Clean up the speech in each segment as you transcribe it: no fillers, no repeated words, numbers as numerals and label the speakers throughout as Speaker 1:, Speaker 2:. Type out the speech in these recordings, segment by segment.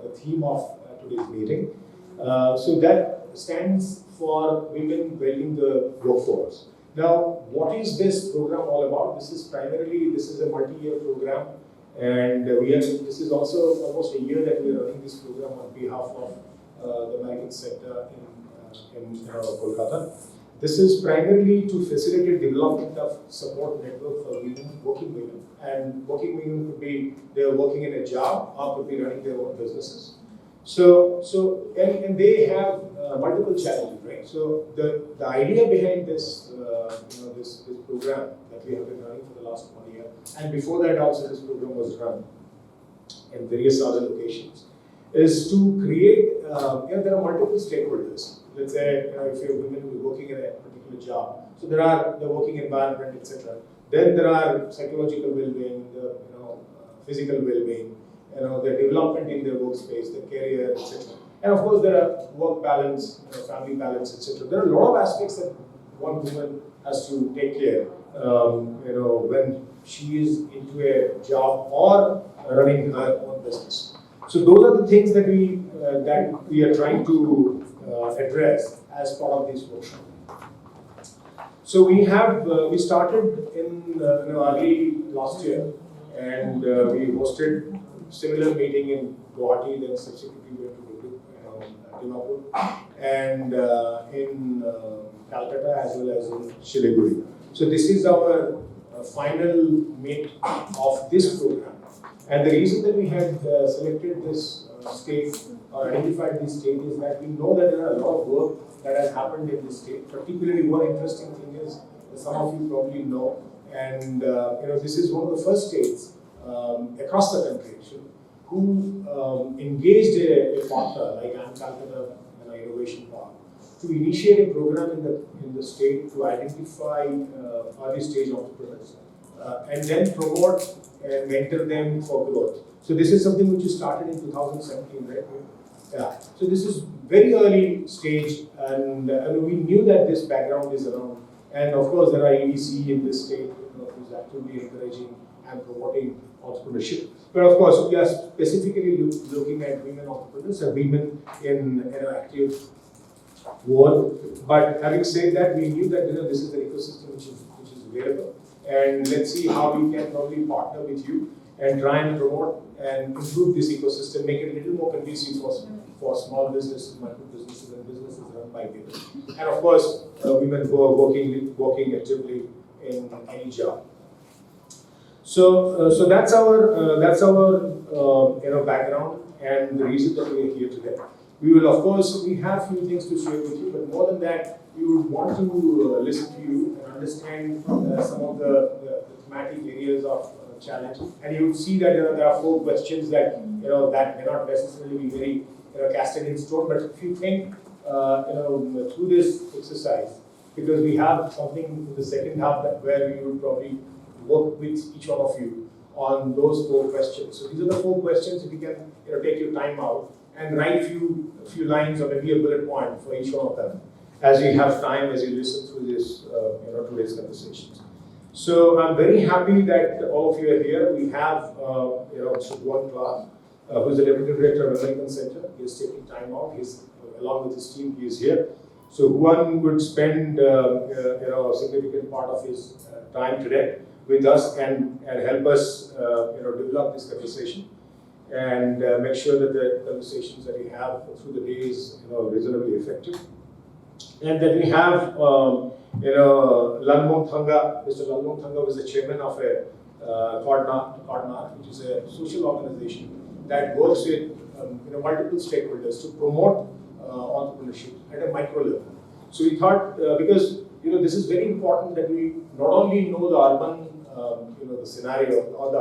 Speaker 1: the theme of today's meeting. So that stands for Women Building the Workforce. Now, what is this program all about? This is a multi-year program, and this is also almost a year that we are running this program on behalf of the American Center in Kolkata. This is primarily to facilitate development of support network for women, working women. And working women could be they are working in a job or could be running their own businesses. And they have multiple challenges, right? So the idea behind this this program that we have been running for the last 1 year, and before that also this program was run in various other locations, is to create. There are multiple stakeholders. Let's say if you're a woman who is working in a particular job, so there are the working environment, etc. Then there are psychological well-being, the physical well-being, the development in their workspace, the career, etc. And of course there are work balance, family balance, etc. There are a lot of aspects that one woman has to take care. When she is into a job or running her own business. So those are the things that we are trying to address as part of this workshop. So we started in early last year, and we hosted similar meeting in Guwahati, then subsequently we went to Inaugural, and in Calcutta as well as in Siliguri. So this is our final meet of this program. And the reason that we had selected this state or identified this state is that we know that there are a lot of work that has happened in this state. Particularly, one interesting thing is that some of you probably know, and this is one of the first states across the country who engaged a partner like Calcutta Innovation Park to initiate a program in the state to identify early stage entrepreneurs and then promote and mentor them for growth. So this is something which is started in 2017, right? Yeah. So this is very early stage, and we knew that this background is around. And of course, there are EDC in this state who's actively encouraging and promoting entrepreneurship. But of course, we are specifically looking at women entrepreneurs and women in active world. But having said that, we knew that this is an ecosystem which is available. And let's see how we can probably partner with you and try and promote and improve this ecosystem, make it a little more conducive for small businesses, micro businesses, and businesses run by women. And of course, women who are working actively in any job. So that's our background and the reason that we are here today. We will, of course, we have few things to share with you, but more than that, we would want to listen to you and understand some of the thematic areas of challenge. And you would see that there are 4 questions that that may not necessarily be very casted in stone. But if you think through this exercise, because we have something in the second half where we would probably work with each one of you on those 4 questions. So these are the 4 questions. If you can take your time out and write a few lines or maybe a bullet point for each one of them, as you have time, as you listen through this today's conversations. So I'm very happy that all of you are here. We have Subwan Clark, who's the Deputy Director of American Center. He is taking time out. He's along with his team. He is here. So one would spend a significant part of his time today with us and help us develop this conversation and make sure that the conversations that we have through the day is reasonably effective. And then we have Lalmon Thanga. Mr. Lalmon Thanga was the chairman of a Kardnar, which is a social organization that works with multiple stakeholders to promote entrepreneurship at a micro level. So we thought because this is very important that we not only know the urban the scenario or the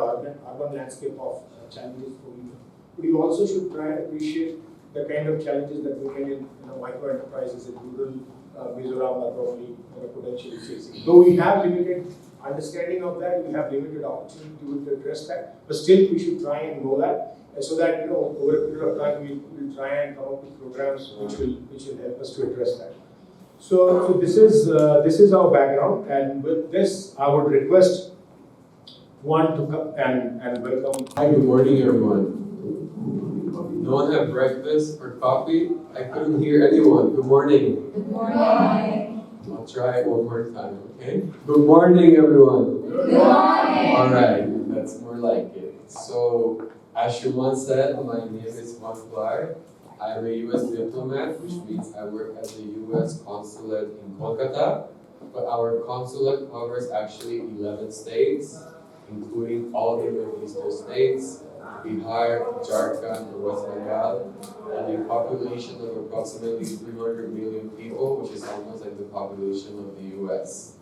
Speaker 1: urban landscape of challenges for women, but you also should try and appreciate the kind of challenges that women in micro enterprises in rural Mizoram are probably potentially facing. Though we have limited understanding of that, we have limited opportunity to address that, but still we should try and know that, so that over a period of time we will try and come up with programs which will help us to address that. So this is our background, and with this I would request one to come and welcome.
Speaker 2: Hi, good morning everyone. No one had breakfast or coffee? I couldn't hear anyone. Good morning.
Speaker 3: Good morning.
Speaker 2: I'll try it one more time, okay? Good morning, everyone.
Speaker 3: Good morning.
Speaker 2: All right, that's more like it. So, as Shuman said, my name is Juan Clark. I'm a U.S. diplomat, which means I work at the U.S. consulate in Kolkata. But our consulate covers actually 11 states, including all the northeastern states, Bihar, Jharkhand, and West Bengal, and a population of approximately 300 million people, which is almost like the population of the US.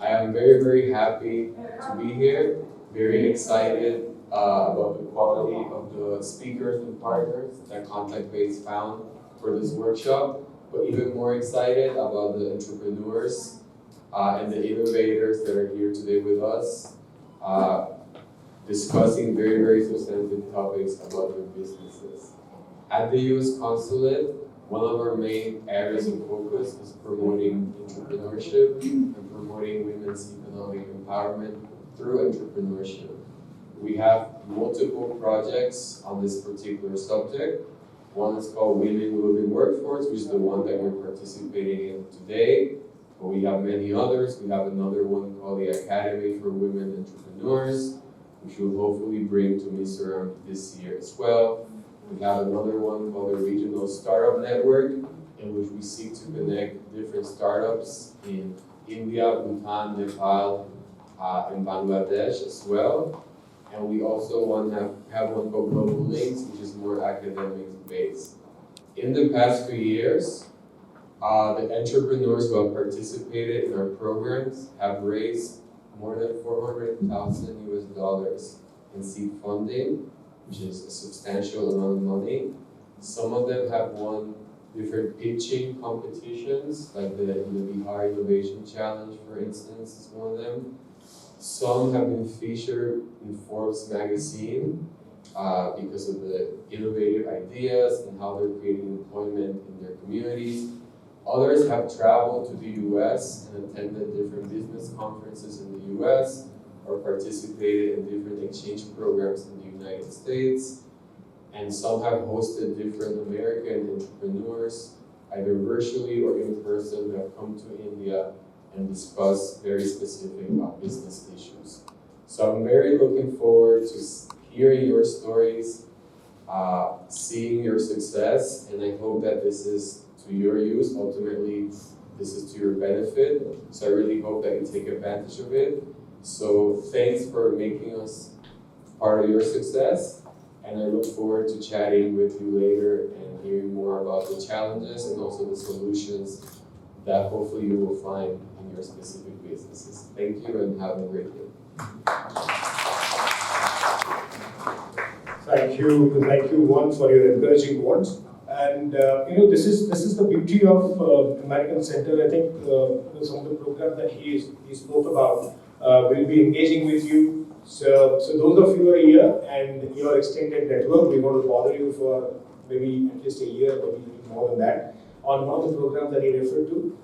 Speaker 2: I am very, very happy to be here, very excited about the quality of the speakers and partners that Contact Base found for this workshop, but even more excited about the entrepreneurs and the innovators that are here today with us, discussing very, very substantive topics about their businesses. At the U.S. Consulate, one of our main areas of focus is promoting entrepreneurship and promoting women's economic empowerment through entrepreneurship. We have multiple projects on this particular subject. One is called Women Moving Workforce, which is the one that we're participating in today. But we have many others. We have another one called the Academy for Women Entrepreneurs, which we'll hopefully bring to Mizoram this year as well. We have another one called the Regional Startup Network, in which we seek to connect different startups in India, Bhutan, Nepal, and Bangladesh as well. And we also have one called Global Links, which is more academic-based. In the past few years, the entrepreneurs who have participated in our programs have raised more than $400,000 US in seed funding, which is a substantial amount of money. Some of them have won different pitching competitions, like the Bihar Innovation Challenge, for instance, is one of them. Some have been featured in Forbes magazine because of the innovative ideas and how they're creating employment in their communities. Others have traveled to the US and attended different business conferences in the US or participated in different exchange programs in the United States. And some have hosted different American entrepreneurs, either virtually or in person, that have come to India and discuss very specific business issues. So I'm very looking forward to hearing your stories, seeing your success, and I hope that this is to your use. Ultimately, this is to your benefit. So I really hope that you take advantage of it. So thanks for making us part of your success. And I look forward to chatting with you later and hearing more about the challenges and also the solutions that hopefully you will find in your specific businesses. Thank you and have a great day.
Speaker 1: Thank you, Juan, for your encouraging words. And this is the beauty of American Center. I think some of the programs that he spoke about will be engaging with you. So those of you who are here and your extended network, we're going to bother you for maybe at least a year, maybe even more than that, on one of the programs that he referred to.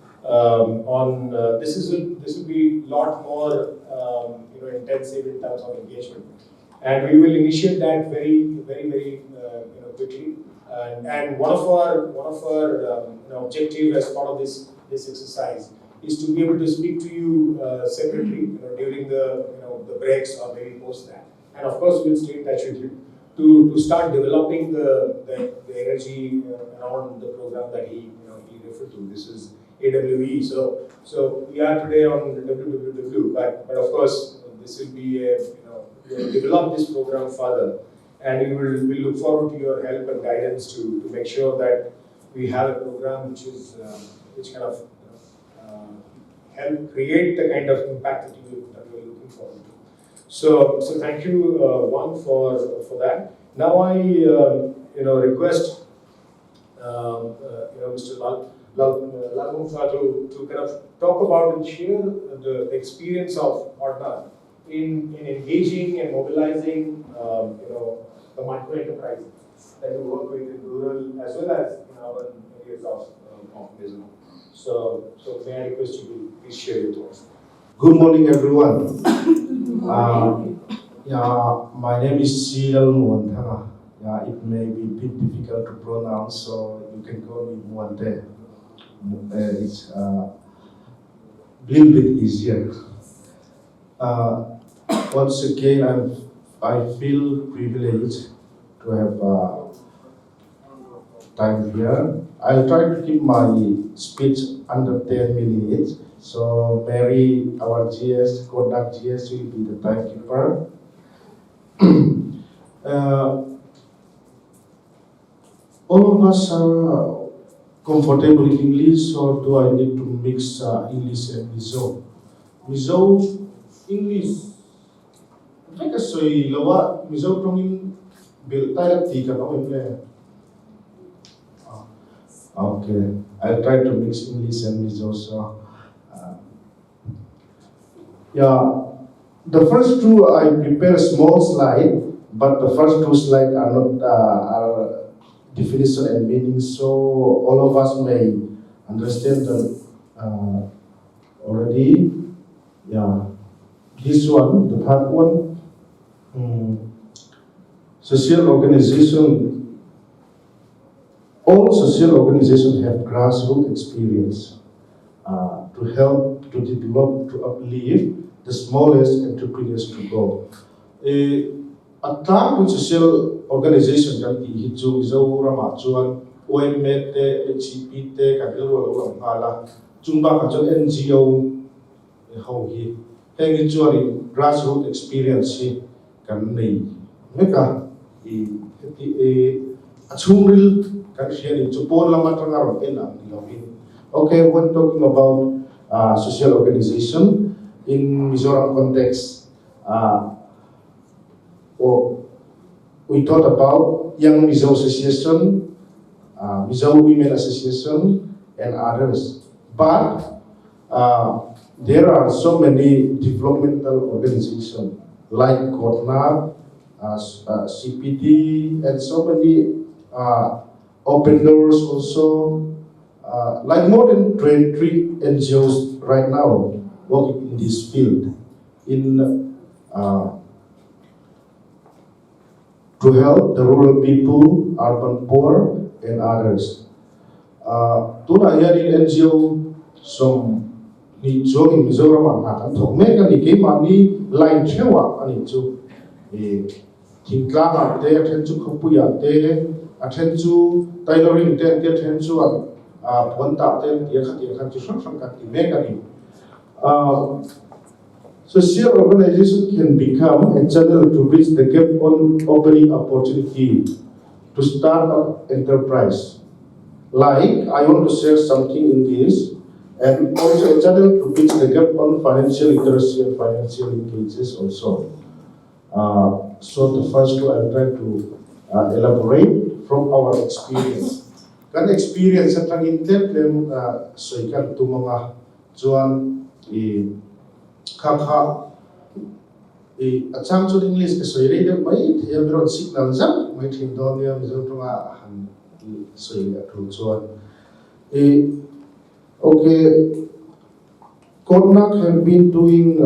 Speaker 1: This will be a lot more intensive in terms of engagement, and we will initiate that very quickly. And one of our objective as part of this exercise is to be able to speak to you separately during the breaks or maybe post that. And of course, we'll stay in touch with you to start developing the energy around the program that he referred to. This is AWE. So we are today on WWW, but of course this will be we'll develop this program further, and we look forward to your help and guidance to make sure that we have a program which kind of help create the kind of impact that we're looking forward to. So thank you, Juan, for that. Now I request Mr. Lalmukha to kind of talk about and share the experience of Ordnar in engaging and mobilizing the micro enterprises that we work with in rural as well as in urban areas of Mizoram. So may I request you to please share your thoughts.
Speaker 4: Good morning, everyone. My name is Cyril Muantanga. It may be a bit difficult to pronounce, so you can call me Muante. It's a little bit easier. Once again, I feel privileged to have time here. I'll try to keep my speech under 10 minutes. So Mary, our GS, Kodak GS will be the timekeeper. All of us are comfortable in English, or do I need to mix English and Mizo? Mizo, English. In fact, soy lawa Mizo tongin bil tayo tika no imple. Okay, I'll try to mix English and Mizo. So, the first two I prepare a small slide, but the first two slides are not are definition and meaning, so all of us may understand them already. This one, the part one, social organization. All social organizations have grassroots experience to help, to develop, to uplift the smallest entrepreneurs to go. At time social organization kan ki hitu Mizoram chuan OMT HCP te kan lo lo ngala chungba ka chon NGO ho hi heng chuan grassroots experience hi kan nei meka achumril kan hian chupon lama tanga ro ena ni. Okay, when talking about social organization in Mizoram context, we thought about Young Mizo Association, Mizo Women Association, and others. But there are so many developmental organizations like COTNAP, CPD, and so many open doors also. Like more than 23 NGOs right now working in this field to help the rural people, urban poor, and others. Tuna yarin NGO som ni jo in Mizoram ang thok me kan ni ke mani line thewa ani chu thingkla te athen chu khopuya te athen chu tailoring te athen chu ponta te khat chu sang kan ti me kan ni. Social organization can become a channel to bridge the gap on opening opportunity to start up enterprise. Like, I want to share something in this, and also a channel to bridge the gap on financial literacy and financial linkages also. So the first two I'll try to elaborate from our experience. Kan experience at ang interplem so ikan tu mga juan kakha achang chu English ke soi reader mai thia bron signal jam mai thin don ya mizo tonga han soi la thu chuan okay, CONAC have been doing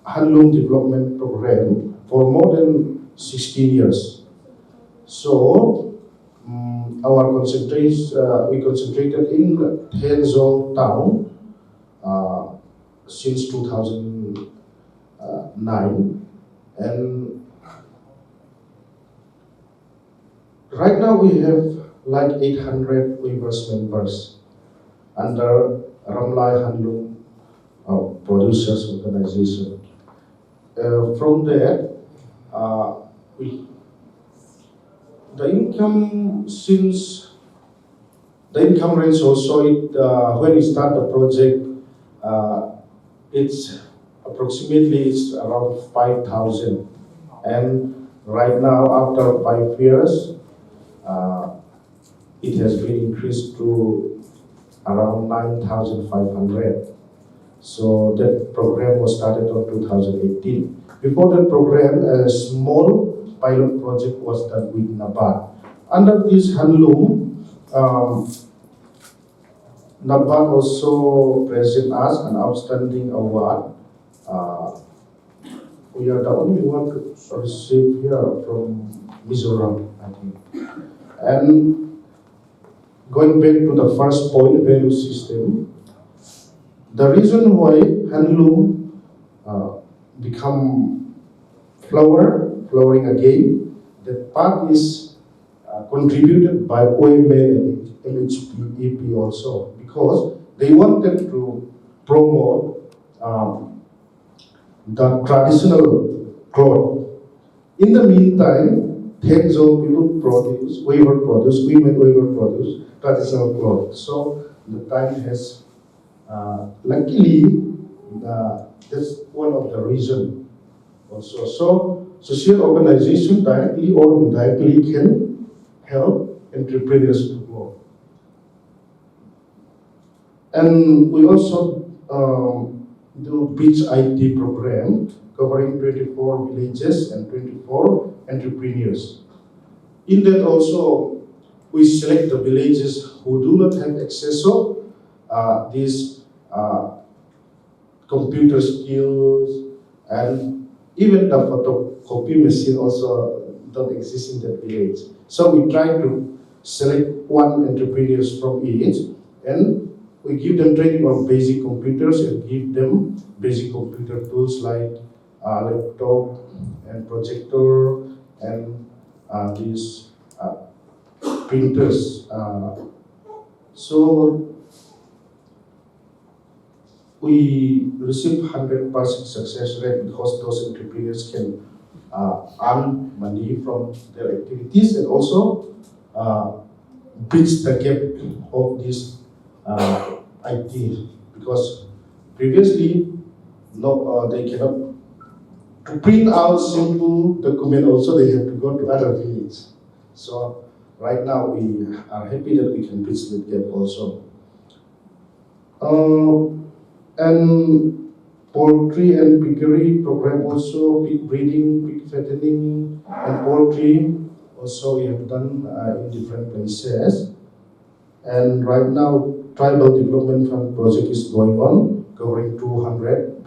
Speaker 4: handloom development program for more than 16 years. So our we concentrated in Aizawl town since 2009, and right now we have like 800 weavers members under Ramlai Handloom Producers Organization. From there, the income range also, when we start the project, it's approximately around 5,000, and right now after 5 years, it has been increased to around 9,500. So that program was started on 2018. Before that program, a small pilot project was done with NABARD. Under this handloom, NABARD also present us an outstanding award. We are the only one to receive here from Mizoram. I think. And going back to the first point, value system, the reason why handloom become flowering again, that part is contributed by OMA and MHP also, because they wanted to promote the traditional cloth. In the meantime, Aizawl people produce, women weaver produce traditional clothes. So the time has, luckily, that's one of the reasons also. So social organization directly or indirectly can help entrepreneurs to grow. And we also do beach IT program covering 24 villages and 24 entrepreneurs. In that also, we select the villages who do not have access to these computer skills, and even the photocopy machine also don't exist in that village. So we try to select one entrepreneurs from each, and we give them training on basic computers and give them basic computer tools like laptop and projector and these printers. So we receive 100% success rate because those entrepreneurs can earn money from their activities and also bridge the gap of this IT, because previously they cannot to print out simple document also they have to go to other village. So right now we are happy that we can bridge that gap also. And poultry and piggery program also, pig breeding, pig fattening, and poultry also we have done in different places. And right now, tribal development fund project is going on, covering 200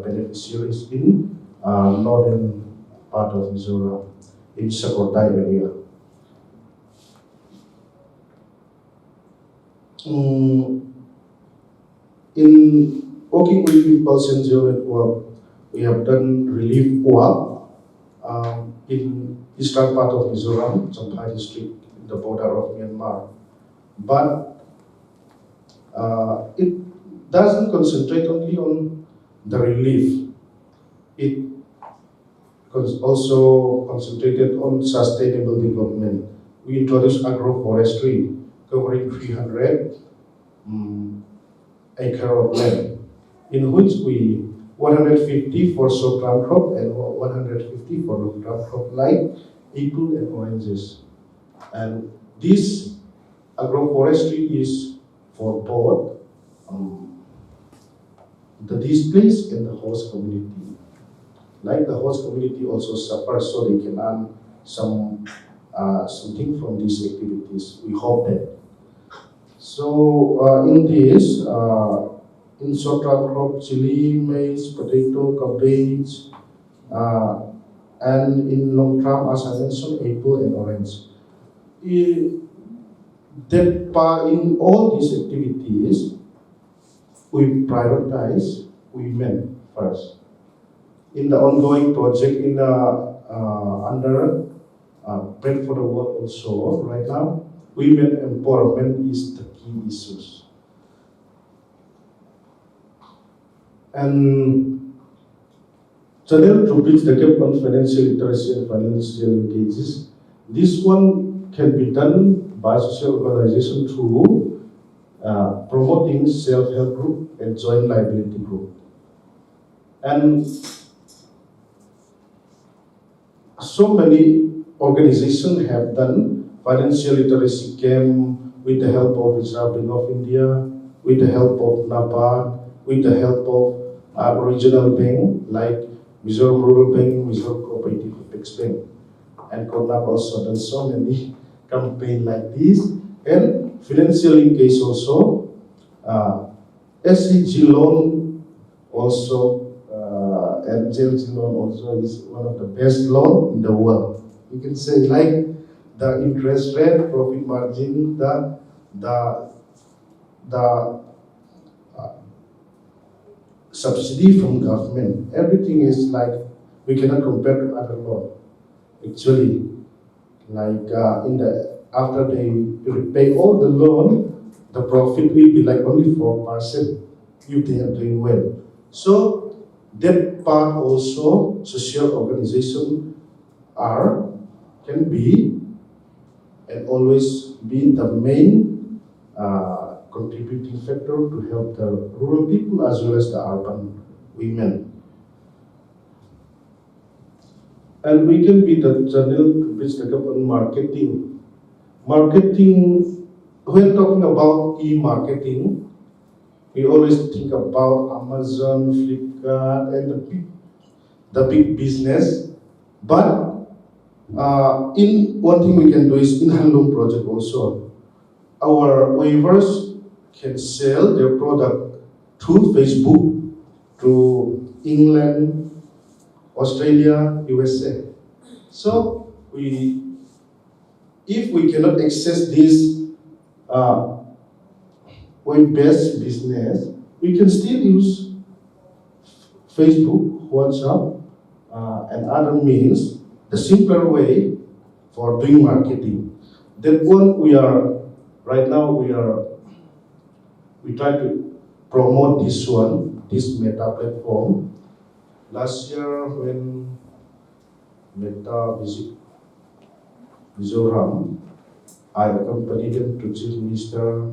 Speaker 4: beneficiaries in northern part of Mizoram, in Sakotai area. In working with people NGO network, we have done relief work in eastern part of Mizoram, Champhai district, in the border of Myanmar. But it doesn't concentrate only on the relief. It also concentrated on sustainable development. We introduced agroforestry, covering 300 acre of land, in which we 150 for short term crop and 150 for long term crop like apple and oranges. And this agroforestry is for both the displaced and the host community. Like the host community also suffers, so they can earn something from these activities. We hope that. So in this, in short-term crop, chili, maize, potato, cabbage, and in long-term, as I mentioned, apple and orange. In all these activities, we prioritize women first. In the ongoing project in the under Bread for the World also, right now, women empowerment is the key issues. And channel to bridge the gap on financial literacy and financial engages. This one can be done by social organization through promoting self-help group and joint liability group. And so many organizations have done financial literacy camp with the help of Reserve Bank of India, with the help of NABARD, with the help of regional bank like Mizoram Rural Bank, Mizoram Cooperative Apex Bank, and CONAP also done so many campaigns like this. And financial linkage also, SCG loan also, and JLG loan also is one of the best loan in the world. You can say like the interest rate, profit margin, the uh, subsidy from government. Everything is like we cannot compare to other loan. Actually, like in the after they repay all the loan, the profit will be like only 4% if they are doing well. So that part also social organization are can be and always be the main contributing factor to help the rural people as well as the urban women. And we can be the channel to bridge the gap on marketing. Marketing, when talking about e-marketing, we always think about Amazon, Flipkart, and the big business. But in one thing we can do is in Handloom project also. Our weavers can sell their product through Facebook, through England, Australia, USA. So if we cannot access this uh, web-based business, we can still use Facebook, WhatsApp, and other means, the simpler way for doing marketing. That one right now we try to promote this one, this Meta platform. Last year when Meta visit Mizoram, I accompanied them to Chief Minister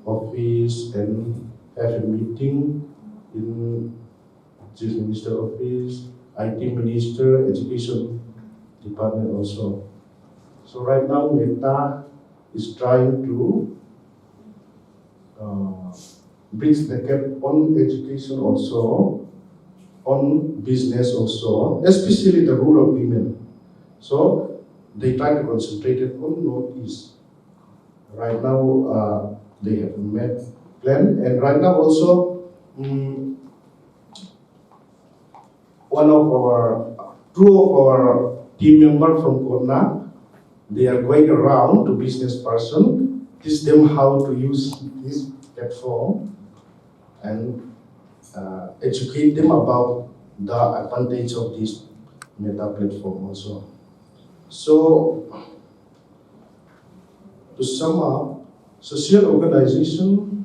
Speaker 4: office and have a meeting in Chief Minister office, IT Minister, Education Department also. So right now Meta is trying to bridge the gap on education also, on business also, especially the rural women. So they try to concentrate it on Northeast. Right now they have met plan, and right now also two of our team members from Kona, they are going around to business person, teach them how to use this platform and educate them about the advantage of this Meta platform also. So to sum up, social organization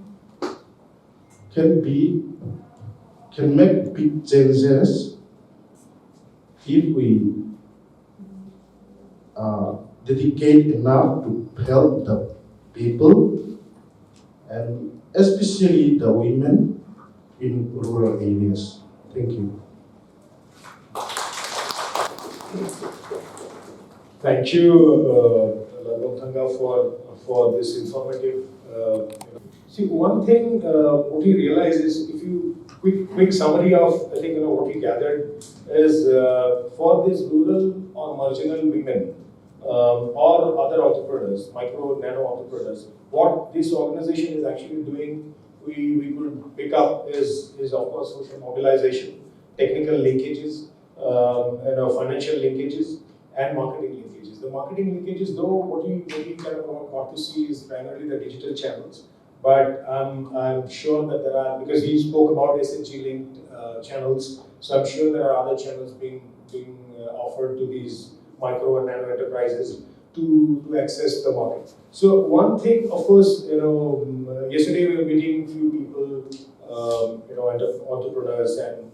Speaker 4: can make big changes if we dedicate enough to help the people and especially the women in rural areas. Thank you.
Speaker 1: Thank you, Lalong for this informative. See, one thing what we realize is, if you quick summary of I think what we gathered is for these rural or marginal women or other entrepreneurs, micro nano entrepreneurs, what this organization is actually doing, we could pick up is of course social mobilization, technical linkages, financial linkages, and marketing linkages. The marketing linkages, though, what we kind of got to see is primarily the digital channels. But I'm sure that there are, because he spoke about SHG linked channels, so I'm sure there are other channels being offered to these micro and nano enterprises to access the market. So one thing, of course, yesterday we were meeting few people, entrepreneurs and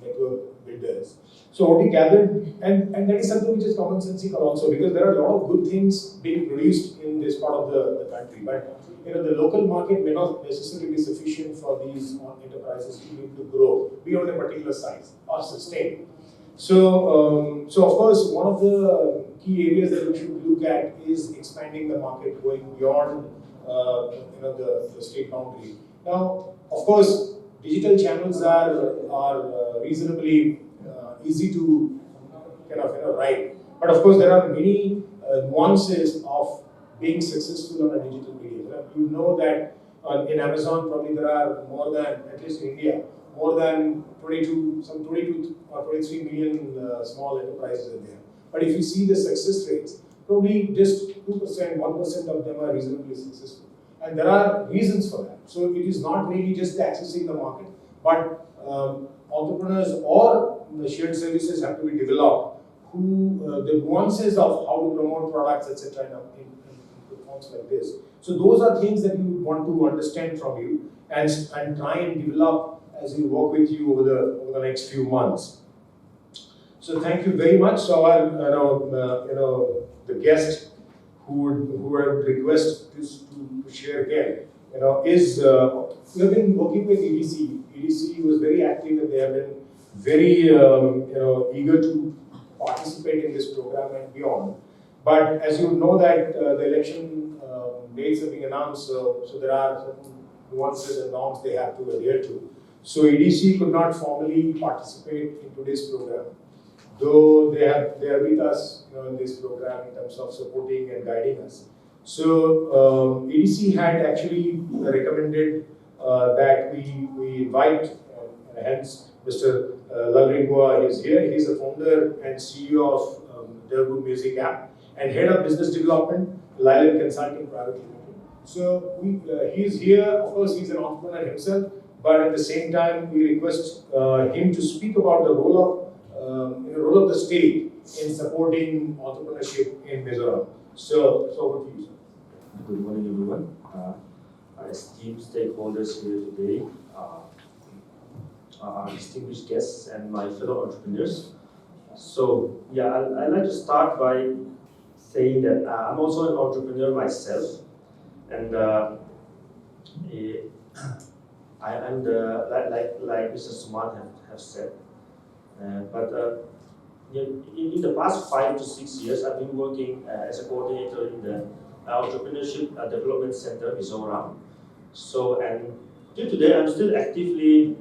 Speaker 1: network builders. So what we gathered, and that is something which is commonsensical also, because there are a lot of good things being produced in this part of the country, but the local market may not necessarily be sufficient for these enterprises to grow beyond a particular size or sustain. So of course, one of the key areas that we should look at is expanding the market, going beyond the state boundary. Now, of course, digital channels are reasonably easy to write, but of course there are many nuances of being successful on a digital media. You know that in Amazon probably there are more than, at least in India, more than 22 or 23 million small enterprises in there. But if you see the success rates, probably just 2%, 1% of them are reasonably successful. And there are reasons for that. So it is not really just accessing the market, but entrepreneurs or the shared services have to be developed, who the nuances of how to promote products, etc. in platforms like this. So those are things that you want to understand from you and try and develop as we work with you over the next few months. So thank you very much. So the guest who would request this to share again, is we have been working with EDC. EDC was very active and they have been very eager to participate in this program and beyond. But as you know that the election dates have been announced, so there are certain nuances and norms they have to adhere to. So EDC could not formally participate in today's program, though they are with us in this program in terms of supporting and guiding us. So EDC had actually recommended that we invite, hence Mr. Lalringua is here. He's the founder and CEO of Dergu Music App and Head of Business Development, Lylan Consulting Private Limited. So he's here. Of course, he's an entrepreneur himself, but at the same time, we request him to speak about the role of the state in supporting entrepreneurship in Mizoram. So over to you, sir.
Speaker 5: Good morning, everyone. Esteemed stakeholders here today, our distinguished guests, and my fellow entrepreneurs. So, yeah, I'd like to start by saying that I'm also an entrepreneur myself, and I'm like Mr. Suman have said. In the past 5 to 6 years, I've been working as a coordinator in the Entrepreneurship Development Center, Mizoram. So, and till today, I'm still actively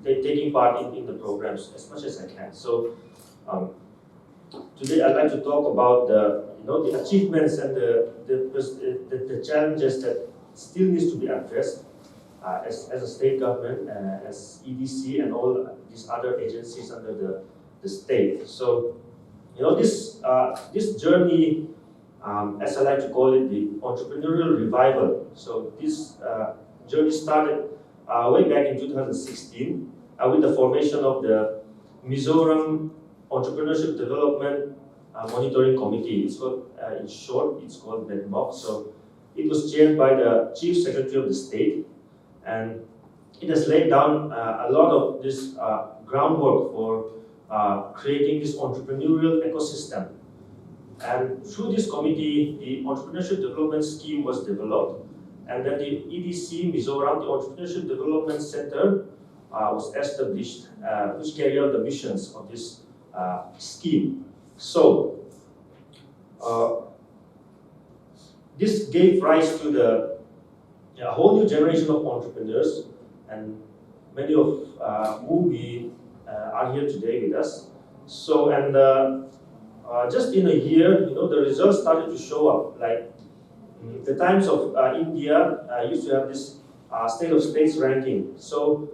Speaker 5: taking part in the programs as much as I can. So, today I'd like to talk about the achievements and the challenges that still needs to be addressed as a state government, as EDC and all these other agencies under the state. So, this journey, as I like to call it, the entrepreneurial revival. So this journey started way back in 2016 with the formation of the Mizoram Entrepreneurship Development Monitoring Committee. It's called, in short, it's called MedMoc. So it was chaired by the Chief Secretary of the state, and it has laid down a lot of this groundwork for creating this entrepreneurial ecosystem. And through this committee, the Entrepreneurship Development Scheme was developed, and then the EDC Mizoram, the Entrepreneurship Development Center, was established, which carry out the missions of this scheme. So, this gave rise to a whole new generation of entrepreneurs, and many of whom we are here today with us. So, and just in a year, the results started to show up. Like the Times of India used to have this state of states ranking. So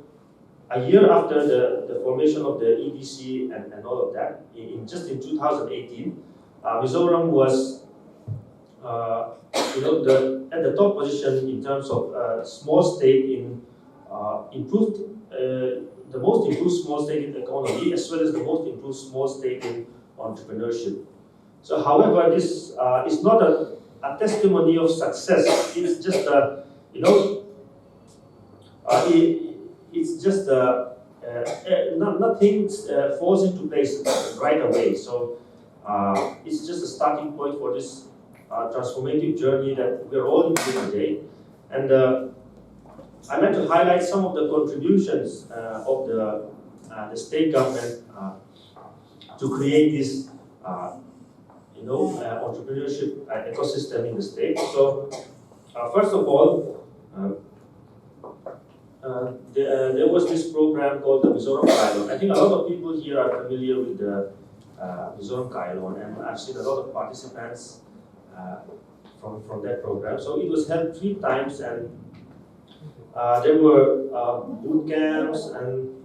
Speaker 5: a year after the formation of the EDC and all of that, just in 2018, Mizoram was at the top position in terms of small state in the most improved small state in the economy, as well as the most improved small state in entrepreneurship. So, however, this is not a testimony of success. It's just it's just nothing falls into place right away. So, it's just a starting point for this transformative journey that we're all in today. And I'd like to highlight some of the contributions of the state government to create this, entrepreneurship ecosystem in the state. So, first of all, there was this program called the Mizoram Kailon. I think a lot of people here are familiar with the Mizoram Kailon, and I've seen a lot of participants from that program. So it was held 3 times, and there were boot camps and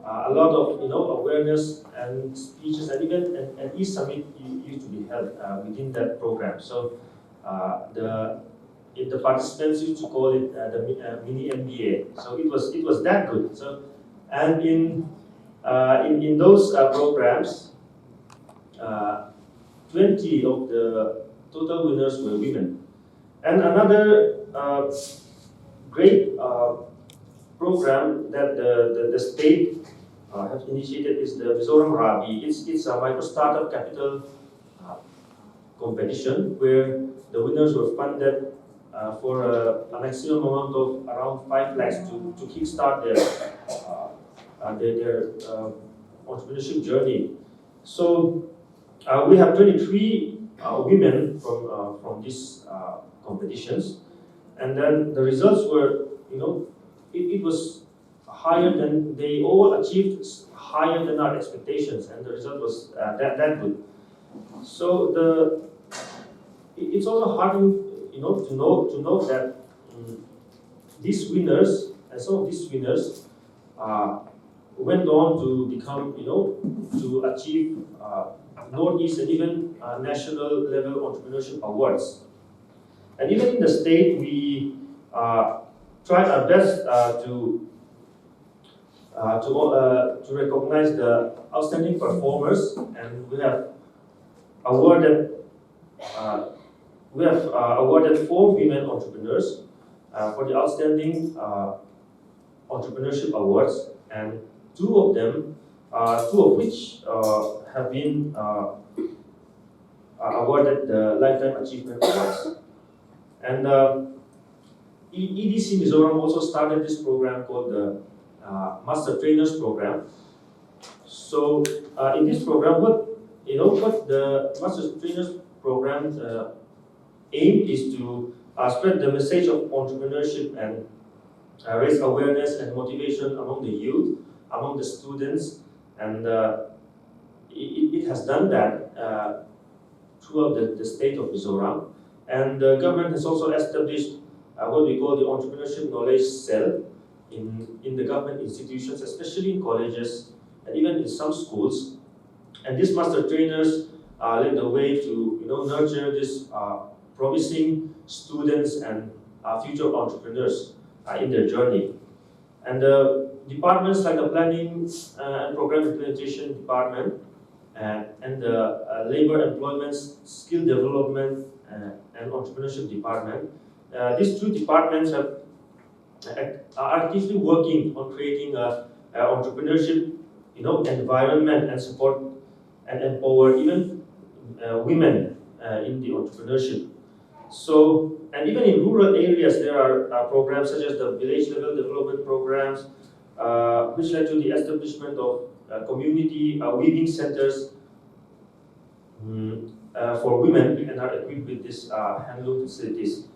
Speaker 5: a lot of awareness and speeches, and even an e-summit used to be held within that program. So the participants used to call it the mini MBA. So it was that good. So and in those programs, 20 of the total winners were women. And another great program that the state has initiated is the Mizoram Rabi. It's a micro startup capital competition where the winners were funded for a maximum amount of around 5 lakhs to kickstart their entrepreneurship journey. So we have 23 women from these competitions, and then the results were, it was higher than they all achieved, higher than our expectations, and the result was that good. So it's also heartening, to know that these winners and some of these winners went on to become, to achieve Northeast and even national level entrepreneurship awards. And even in the state, we tried our best to recognize the outstanding performers, and we have awarded 4 women entrepreneurs for the outstanding entrepreneurship awards, and 2 of which have been awarded the Lifetime Achievement Awards. And EDC Mizoram also started this program called the Master Trainers Program. So in this program, what the Master Trainers Program aim is to spread the message of entrepreneurship and raise awareness and motivation among the youth, among the students, and it has done that throughout the state of Mizoram. And the government has also established what we call the Entrepreneurship Knowledge Cell in the government institutions, especially in colleges and even in some schools. And these master trainers led the way to nurture these promising students and future entrepreneurs in their journey. And departments like the Planning and Program Implementation Department and the Labor Employment, Skill Development and Entrepreneurship Department, these 2 departments are actively working on creating an entrepreneurship environment and support and empower even women in the entrepreneurship. So, and even in rural areas, there are programs such as the village level development programs, which led to the establishment of community weaving centers for women and are equipped with these handloom facilities.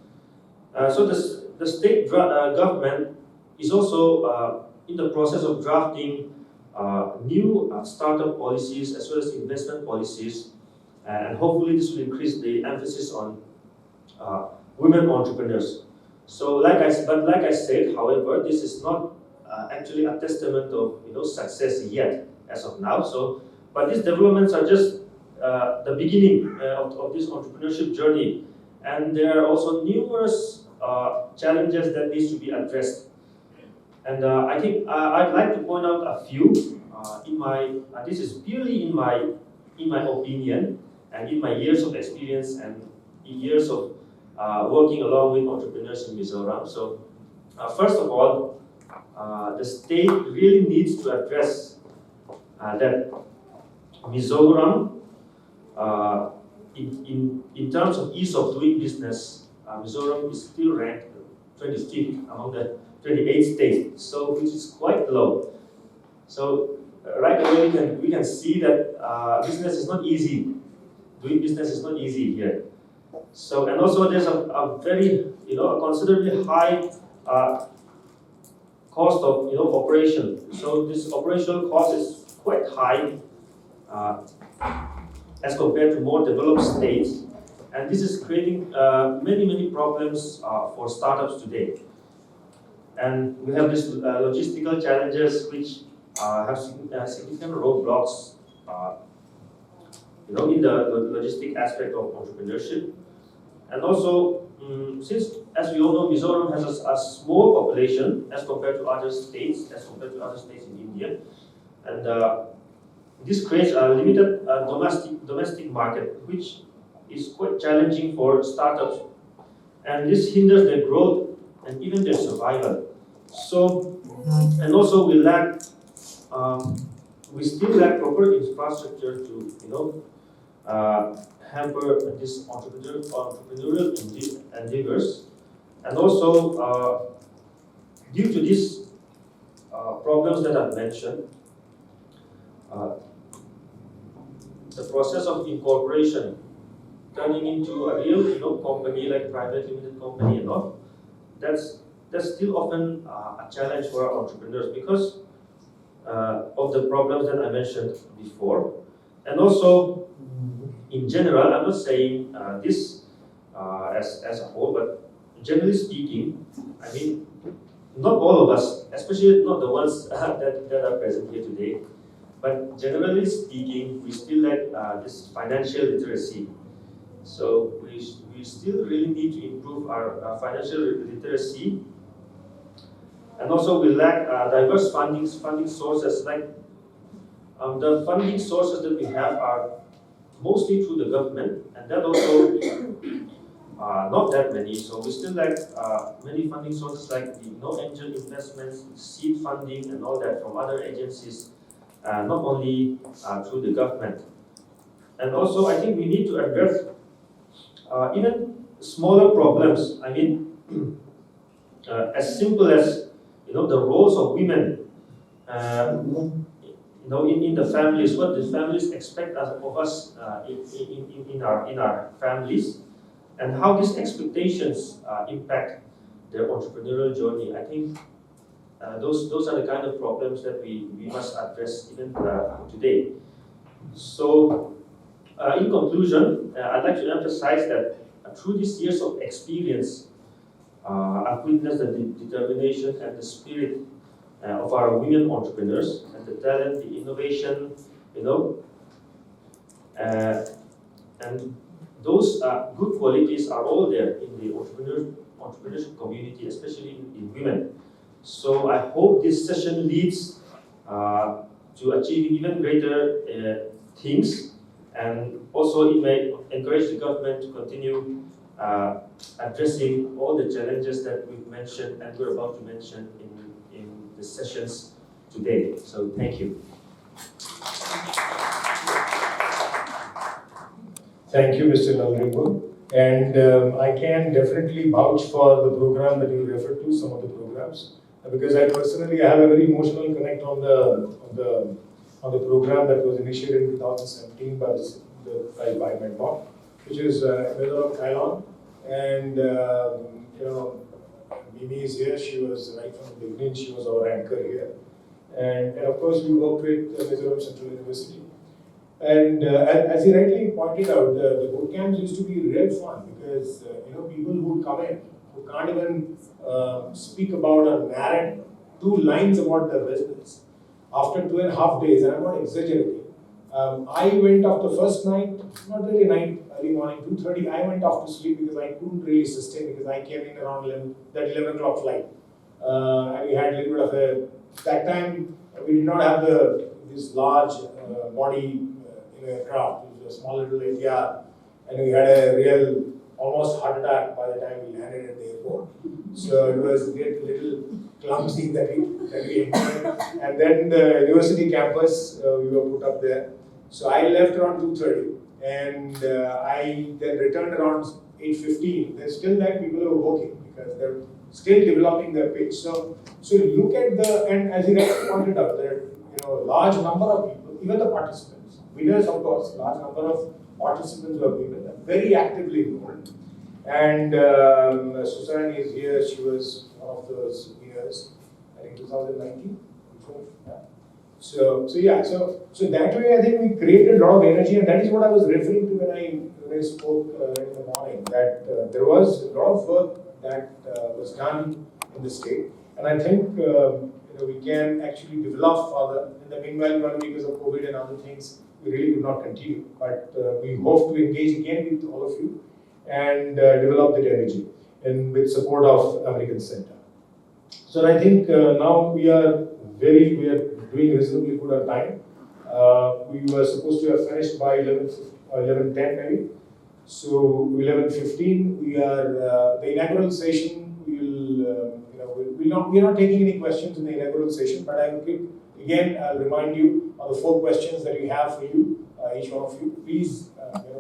Speaker 5: So the state government is also in the process of drafting new startup policies as well as investment policies, and hopefully this will increase the emphasis on women entrepreneurs. So like I said, however, this is not actually a testament of success yet as of now. So, but these developments are just the beginning of this entrepreneurship journey, and there are also numerous challenges that needs to be addressed. And I think I'd like to point out a few. This is purely in my opinion and in my years of experience and years of working along with entrepreneurs in Mizoram. So first of all, the state really needs to address that Mizoram, in terms of ease of doing business, Mizoram is still ranked 25th among the 28 states, so which is quite low. So right away we can see that business is not easy. Doing business is not easy here. So, and also there's a very a considerably high cost of operation. So this operational cost is quite high as compared to more developed states, and this is creating many problems for startups today. And we have these logistical challenges which have significant roadblocks, in the logistic aspect of entrepreneurship. And also, since, as we all know, Mizoram has a small population as compared to other states, in India, and this creates a limited domestic market, which is quite challenging for startups, and this hinders their growth and even their survival. So, and also we still lack proper infrastructure to hamper this entrepreneurial endeavors, and also due to these problems that I've mentioned, the process of incorporation, turning into a real company like private limited company and all, that's still often a challenge for our entrepreneurs because of the problems that I mentioned before. And also, in general, I'm not saying this as a whole, but generally speaking, I mean, not all of us, especially not the ones that are present here today, but generally speaking, we still lack this financial literacy. So we still really need to improve our financial literacy, and also we lack diverse funding sources. Like the funding sources that we have are mostly through the government, and that also not that many. So we still lack many funding sources like the angel investments, seed funding, and all that from other agencies, not only through the government. And also, I think we need to address even smaller problems. I mean, as simple as the roles of women. In the families, what the families expect of us in our families, and how these expectations impact their entrepreneurial journey. I think those are the kind of problems that we must address even today. So, in conclusion, I'd like to emphasize that through these years of experience, I've witnessed the determination and the spirit of our women entrepreneurs, and the talent, the innovation, and those good qualities are all there in the entrepreneurship community, especially in women. So I hope this session leads to achieving even greater things, and also it may encourage the government to continue addressing all the challenges that we've mentioned and we're about to mention in the sessions today. So thank you.
Speaker 1: Thank you, Mr. Nalringo. And I can definitely vouch for the program that you referred to, some of the programs, because I personally have a very emotional connect on the program that was initiated in 2017 by my mom, which is Mizoram Kailon. And Mimi is here. She was right from the beginning. She was our anchor here. And of course, we worked with Mizoram Central University. And as he rightly pointed out, the boot camps used to be real fun because people who would come in who can't even speak about or narrate 2 lines about their business. After 2.5 days, and I'm not exaggerating, I went off the first night, not really night, early morning, 2:30. I went off to sleep because I couldn't really sustain, because I came in around 11 o'clock flight. And we had a little bit of that time we did not have this large body aircraft. It was a small little ATR, and we had a real almost heart attack by the time we landed at the airport. So it was a little clumsy that we enjoyed. And then the university campus, we were put up there. So I left around 2:30, and I then returned around 8:15. There's still like people who are working because they're still developing their pitch. So look at and as you pointed out, there are large number of people, even the participants, winners of course, large number of participants were women, very actively involved. And Susan is here. She was one of those winners, I think 2019. So that way I think we created a lot of energy, and that is what I was referring to when I spoke in the morning, that there was a lot of work that was done in the state, and I think we can actually develop further. In the meanwhile, probably because of COVID and other things, we really could not continue. But we hope to engage again with all of you and develop that energy and with support of American Center. So I think now we are doing reasonably good on time. We were supposed to have finished by 11:10 maybe. So 11:15 we are the inaugural session. We're not taking any questions in the inaugural session, but I'll remind you of the 4 questions that we have for you, each one of you. Please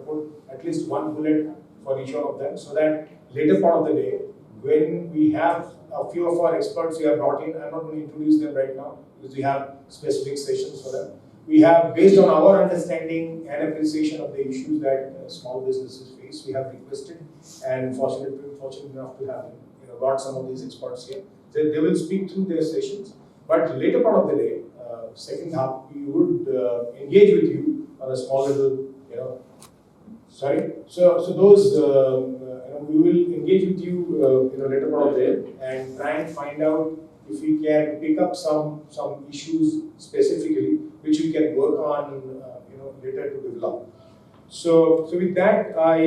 Speaker 1: put at least one bullet for each one of them, so that later part of the day, when we have a few of our experts we have brought in, I'm not going to introduce them right now because we have specific sessions for them. We have, based on our understanding and appreciation of the issues that small businesses face, we have requested and fortunate enough to have got some of these experts here. They will speak through their sessions, but later part of the day, second half, we would engage with you on a small little, So those, we will engage with you, later part of the day and try and find out if we can pick up some issues specifically which we can work on, later to develop. So with that, I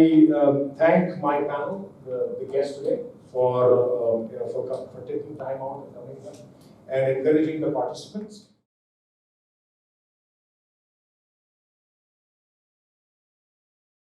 Speaker 1: thank my panel, the guests today, for taking time out and coming here and encouraging the participants.